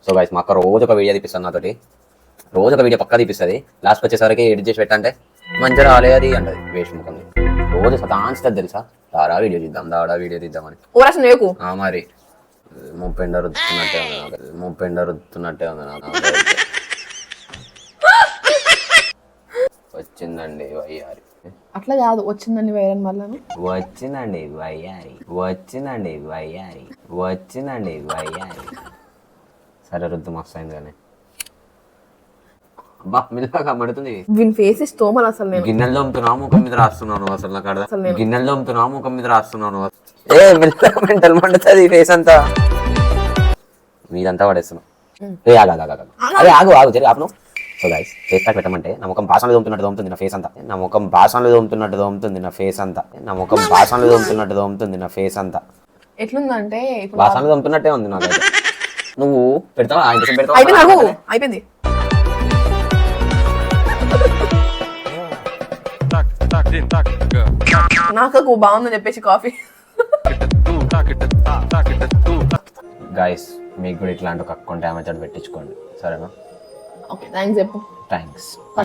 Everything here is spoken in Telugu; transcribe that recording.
సో గైస్ మా అక్క రోజు ఒక వీడియో తీపిస్తుంది నాతోటి, రోజు ఒక వీడియో పక్కా తీపిస్తుంది. లాస్ట్ వచ్చేసరికి ఎడిట్ చేసి పెట్టంటే మంచిగా రాలే అది అంటది వేస్ట్ ముఖం. రోజు సతాంచుతుంది తెలుసా, దాడా వీడియో తీద్దాం దాడా వీడియో తీద్దామని. మరి ముప్పెండ రుద్దుతున్నట్టే ఉంది నాకు. వచ్చిందండి వయ్యారి. అట్లా కాదు, వచ్చిందండి వైరన్ మళ్ళీ వచ్చిందండి వయ్యారి, వచ్చిందండి వయ్యారి, వచ్చిందండి వయ్యారి. సరే రుద్దు మస్తు అయింది కానీ అబ్బా మిల్లాగా మడుతుంది. వీని ఫేస్ తోమలు అసలు. నేను గిన్నెల్లో అమ్ముతున్నా ముఖం మీద రాస్తున్నాను అసలు నాకు అర్థం. గిన్నెల్లో అమ్ముతున్నా ముఖం మీద రాస్తున్నాను. ఏ మిల్లాగా మెంటల్ మండుతుంది ఫేస్ అంతా, మీదంతా పడేస్తున్నావు. ఏ అదే ఆగు జరిగి ఆపను. సో గైస్ ఫేస్ ప్యాక్ పెట్టమంటే నా ముఖం భాషలో దొమ్ముతున్నట్టు దొమ్ముతుంది నా ఫేస్ అంతా, నా ముఖం భాషలో దొమ్ముతున్నట్టు దొమ్ముతుంది నా ఫేస్ అంతా, నా ముఖం భాషలో దొమ్ముతున్నట్టు దొమ్ముతుంది నా ఫేస్ అంతా. ఎట్లుందంటే భాషలో దొమ్ముతున్నట్టే ఉంది నాకు. నువ్వు పెడతావా అయిపోయింది. నాకు బాగుందని చెప్పేసి కాఫీ. గైస్ మీకు కూడా ఇట్లాంటి ఒక అకౌంట్ అమెజాన్ పెట్టించుకోండి సరేనా. ఓకే థ్యాంక్స్ చెప్పు. థ్యాంక్స్.